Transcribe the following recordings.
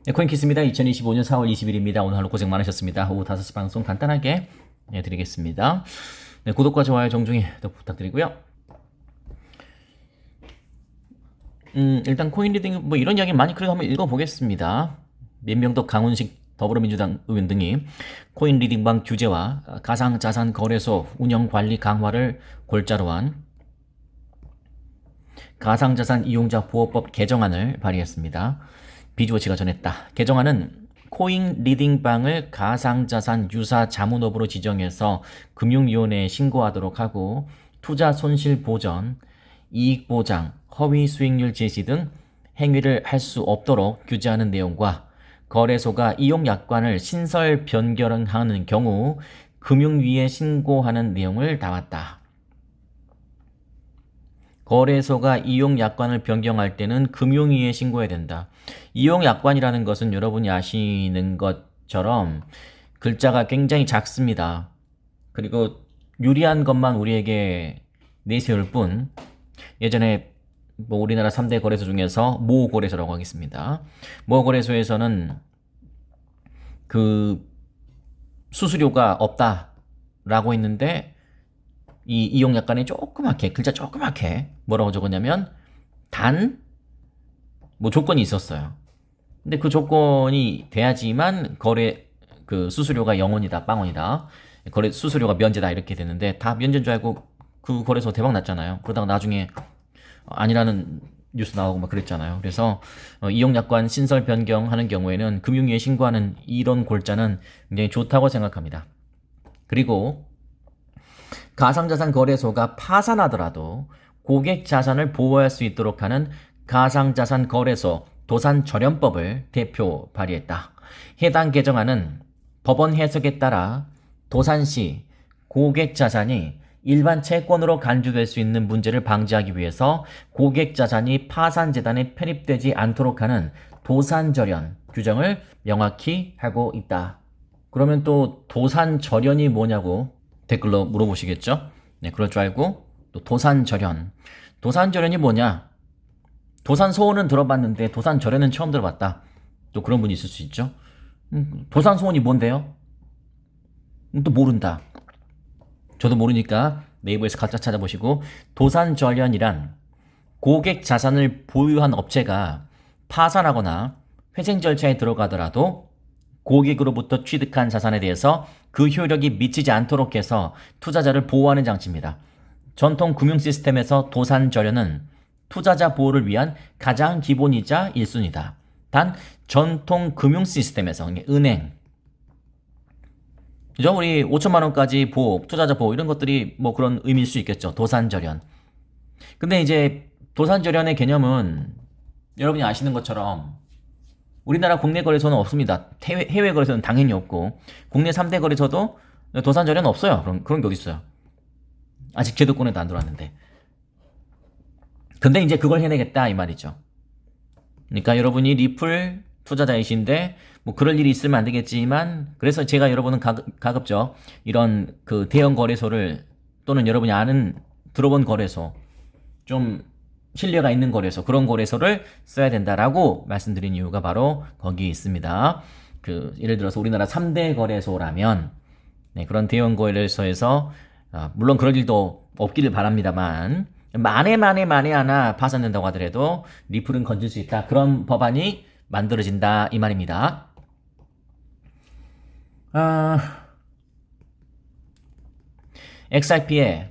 네, 코인키스입니다. 2025년 4월 20일입니다. 오늘 하루 고생 많으셨습니다. 오후 5시 방송 간단하게 드리겠습니다. 네, 구독과 좋아요 정중히 부탁드리고요. 일단 코인 리딩 뭐 이런 이야기 많이 그래도 한번 읽어보겠습니다. 민명덕 강훈식 더불어민주당 의원 등이 코인 리딩방 규제와 가상자산 거래소 운영 관리 강화를 골자로 한 가상자산 이용자 보호법 개정안을 발의했습니다. 비주어치가 전했다. 개정안은 코인 리딩방을 가상자산 유사 자문업으로 지정해서 금융위원회에 신고하도록 하고 투자 손실 보전, 이익 보장, 허위 수익률 제시 등 행위를 할 수 없도록 규제하는 내용과 거래소가 이용 약관을 신설 변경하는 경우 금융위에 신고하는 내용을 담았다. 거래소가 이용 약관을 변경할 때는 금융위에 신고해야 된다. 이용 약관이라는 것은 여러분이 아시는 것처럼 글자가 굉장히 작습니다. 그리고 유리한 것만 우리에게 내세울 뿐, 예전에 뭐 우리나라 3대 거래소 중에서 모 거래소라고 하겠습니다. 모 거래소에서는 그 수수료가 없다라고 했는데 이 이용 약관에 조그맣게 글자 조그맣게 뭐라고 적었냐면 뭐 조건이 있었어요. 근데 그 조건이 돼야지만 거래 그 수수료가 0원이다, 빵원이다, 거래 수수료가 면제다 이렇게 됐는데 다 면제인 줄 알고 그 거래소 대박 났잖아요. 그러다가 나중에 아니라는 뉴스 나오고 막 그랬잖아요. 그래서 이용 약관 신설 변경하는 경우에는 금융위에 신고하는 이런 골자는 굉장히 좋다고 생각합니다. 그리고 가상자산 거래소가 파산하더라도 고객 자산을 보호할 수 있도록 하는 가상자산 거래소 도산절연법을 대표 발의했다. 해당 개정안은 법원 해석에 따라 도산시 고객 자산이 일반 채권으로 간주될 수 있는 문제를 방지하기 위해서 고객 자산이 파산재단에 편입되지 않도록 하는 도산절연 규정을 명확히 하고 있다. 그러면 또 도산절연이 뭐냐고 댓글로 물어보시겠죠? 네, 그럴 줄 알고 또 도산절연. 도산절연이 뭐냐? 도산소원은 들어봤는데 도산절연은 처음 들어봤다. 또 그런 분이 있을 수 있죠. 도산소원이 뭔데요? 또 모른다. 저도 모르니까 네이버에서 각자 찾아보시고, 도산절연이란 고객 자산을 보유한 업체가 파산하거나 회생 절차에 들어가더라도 고객으로부터 취득한 자산에 대해서 그 효력이 미치지 않도록 해서 투자자를 보호하는 장치입니다. 전통 금융 시스템에서 도산절연은 투자자 보호를 위한 가장 기본이자 1순위다. 단 전통 금융 시스템에서 은행, 그죠? 우리 5천만 원까지 보호, 투자자 보호 이런 것들이 뭐 그런 의미일 수 있겠죠. 도산절연. 근데 이제 도산절연의 개념은 여러분이 아시는 것처럼 우리나라 국내 거래소는 없습니다. 해외 거래소는 당연히 없고, 국내 3대 거래소도 도산절연 없어요. 그런 게 어디 있어요? 아직 제도권에도 안 들어왔는데. 근데 이제 그걸 해내겠다 이 말이죠. 그러니까 여러분이 리플 투자자이신데 뭐 그럴 일이 있으면 안 되겠지만, 그래서 제가 여러분은 가급적 이런 그 대형 거래소를, 또는 여러분이 들어본 거래소, 좀 신뢰가 있는 거래소, 그런 거래소를 써야 된다라고 말씀드린 이유가 바로 거기 있습니다. 예를 들어서 우리나라 3대 거래소라면, 네, 그런 대형 거래소에서 물론 그럴 일도 없기를 바랍니다만, 만에 하나 파산된다고 하더라도 리플은 건질 수 있다. 그런 법안이 만들어진다 이 말입니다. XRP의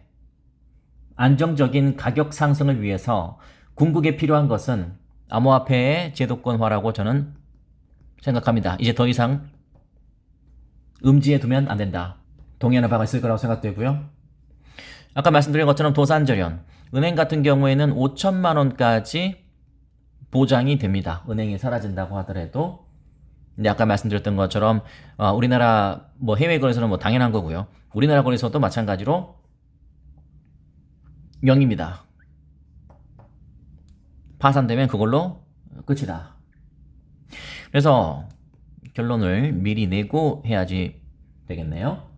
안정적인 가격 상승을 위해서 궁극에 필요한 것은 암호화폐의 제도권화라고 저는 생각합니다. 이제 더 이상 음지에 두면 안 된다. 동의하는 바가 있을 거라고 생각되고요. 아까 말씀드린 것처럼 도산절연, 은행 같은 경우에는 5천만 원까지 보장이 됩니다. 은행이 사라진다고 하더라도. 근데 아까 말씀드렸던 것처럼 우리나라 뭐 해외 거래소는 뭐 당연한 거고요. 우리나라 거래소도 마찬가지로 0입니다. 파산되면 그걸로 끝이다. 그래서 결론을 미리 내고 해야지 되겠네요.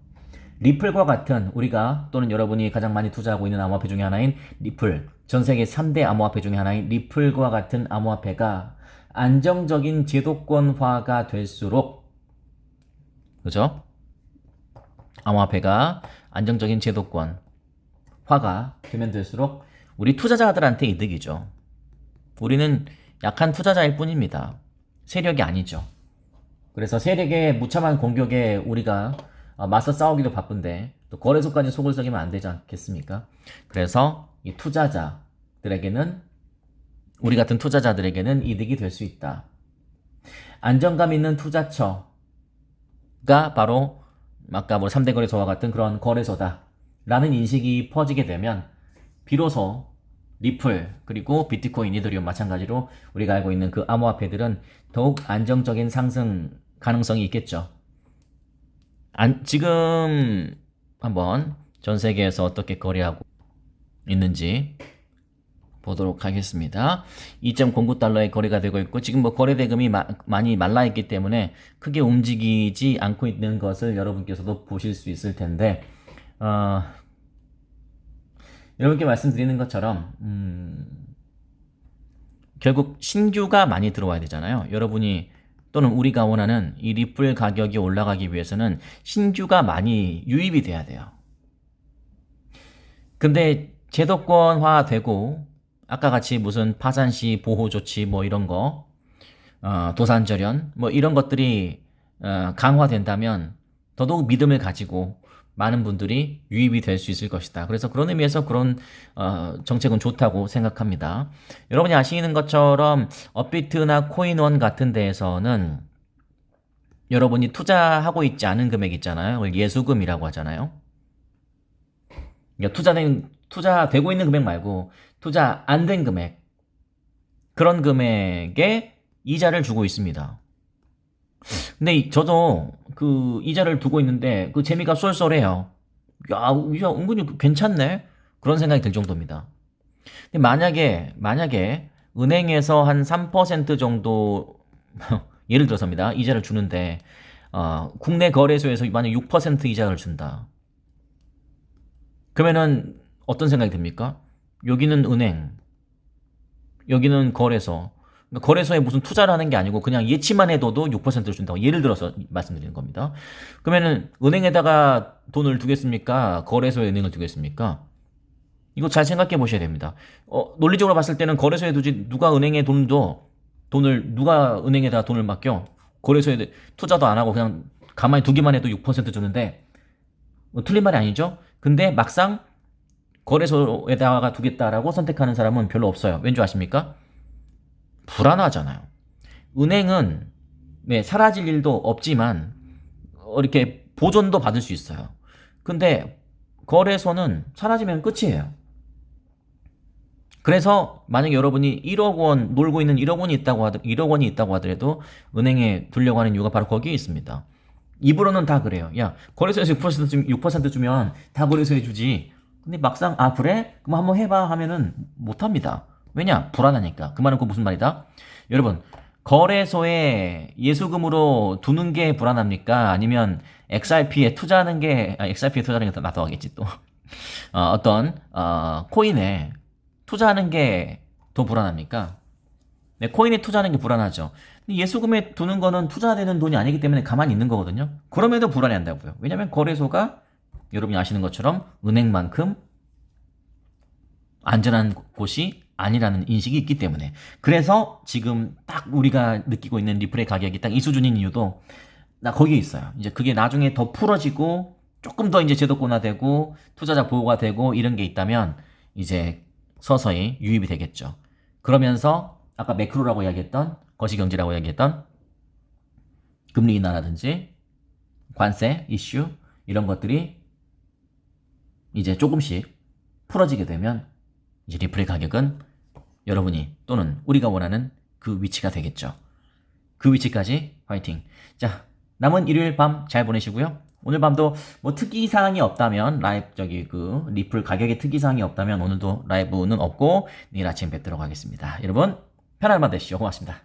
리플과 같은, 우리가 또는 여러분이 가장 많이 투자하고 있는 암호화폐 중에 하나인 리플, 전 세계 3대 암호화폐 중에 하나인 리플과 같은 암호화폐가 안정적인 제도권화가 될수록, 그죠? 암호화폐가 안정적인 제도권화가 되면 될수록 우리 투자자들한테 이득이죠. 우리는 약한 투자자일 뿐입니다. 세력이 아니죠. 그래서 세력의 무참한 공격에 우리가 맞서 싸우기도 바쁜데 또 거래소까지 속을 썩이면 안 되지 않겠습니까? 그래서 이 투자자들에게는, 우리 같은 투자자들에게는 이득이 될 수 있다. 안정감 있는 투자처가 바로 아까 뭐 3대 거래소와 같은 그런 거래소다 라는 인식이 퍼지게 되면 비로소 리플, 그리고 비트코인, 이더리움 마찬가지로 우리가 알고 있는 그 암호화폐들은 더욱 안정적인 상승 가능성이 있겠죠. 지금 한번 전 세계에서 어떻게 거래하고 있는지 보도록 하겠습니다. 2.09달러에 거래가 되고 있고, 지금 뭐 거래 대금이 많이 말라 있기 때문에 크게 움직이지 않고 있는 것을 여러분께서도 보실 수 있을 텐데, 여러분께 말씀드리는 것처럼 결국 신규가 많이 들어와야 되잖아요. 여러분이 또는 우리가 원하는 이 리플 가격이 올라가기 위해서는 신규가 많이 유입이 돼야 돼요. 근데 제도권화 되고 아까 같이 무슨 파산시 보호 조치 뭐 이런 거, 도산절연 뭐 이런 것들이 강화된다면 더더욱 믿음을 가지고 많은 분들이 유입이 될 수 있을 것이다. 그래서 그런 의미에서 그런 정책은 좋다고 생각합니다. 여러분이 아시는 것처럼 업비트나 코인원 같은 데에서는 여러분이 투자하고 있지 않은 금액 있잖아요. 그걸 예수금이라고 하잖아요. 그러니까 투자되고 있는 금액 말고 투자 안 된 금액, 그런 금액에 이자를 주고 있습니다. 근데 저도 그 이자를 두고 있는데 그 재미가 쏠쏠해요. 야, 은근히 괜찮네? 그런 생각이 들 정도입니다. 근데 만약에 은행에서 한 3% 정도 예를 들어서입니다. 이자를 주는데 국내 거래소에서 만약 6% 이자를 준다. 그러면은 어떤 생각이 듭니까? 여기는 은행, 여기는 거래소. 그러니까 거래소에 무슨 투자를 하는 게 아니고 그냥 예치만 해둬도 6%를 준다고 예를 들어서 말씀드리는 겁니다. 그러면은 은행에다가 돈을 두겠습니까? 거래소에 은행을 두겠습니까? 이거 잘 생각해 보셔야 됩니다. 논리적으로 봤을 때는 거래소에 두지, 누가 은행에 돈 줘? 누가 은행에다 돈을 맡겨? 거래소에 투자도 안 하고 그냥 가만히 두기만 해도 6% 주는데, 뭐 틀린 말이 아니죠? 근데 막상 거래소에다가 두겠다라고 선택하는 사람은 별로 없어요. 왠지 아십니까? 불안하잖아요. 은행은 사라질 일도 없지만 이렇게 보존도 받을 수 있어요. 근데 거래소는 사라지면 끝이에요. 그래서 만약에 여러분이 1억 원 놀고 있는 1억 원이 있다고 하더라도 은행에 두려고 하는 이유가 바로 거기에 있습니다. 입으로는 다 그래요. 야, 거래소에서 6% 주면 다 거래소에 주지. 근데 막상 그래? 그럼 한번 해봐 하면은 못합니다. 왜냐? 불안하니까. 그 말은 그 무슨 말이다? 여러분, 거래소에 예수금으로 두는 게 불안합니까? 아니면 XRP에 투자하는 게, XRP에 투자하는 게 나도 하겠지 또. 코인에 투자하는 게 더 불안합니까? 네, 코인에 투자하는 게 불안하죠. 근데 예수금에 두는 거는 투자되는 돈이 아니기 때문에 가만히 있는 거거든요. 그럼에도 불안해한다고요. 왜냐면 거래소가 여러분이 아시는 것처럼 은행만큼 안전한 곳이 아니라는 인식이 있기 때문에. 그래서 지금 딱 우리가 느끼고 있는 리플의 가격이 딱 이 수준인 이유도 거기에 있어요. 이제 그게 나중에 더 풀어지고 조금 더 이제 제도권화되고 투자자 보호가 되고 이런 게 있다면 이제 서서히 유입이 되겠죠. 그러면서 아까 매크로라고 이야기했던, 거시경제라고 이야기했던 금리 인하라든지 관세 이슈 이런 것들이 이제 조금씩 풀어지게 되면 이제 리플의 가격은 여러분이 또는 우리가 원하는 그 위치가 되겠죠. 그 위치까지 화이팅. 자, 남은 일요일 밤 잘 보내시고요. 오늘 밤도 뭐 특이사항이 없다면 리플 가격에 특이사항이 없다면 오늘도 라이브는 없고 내일 아침 뵙도록 하겠습니다. 여러분 편안한 밤 되시죠. 고맙습니다.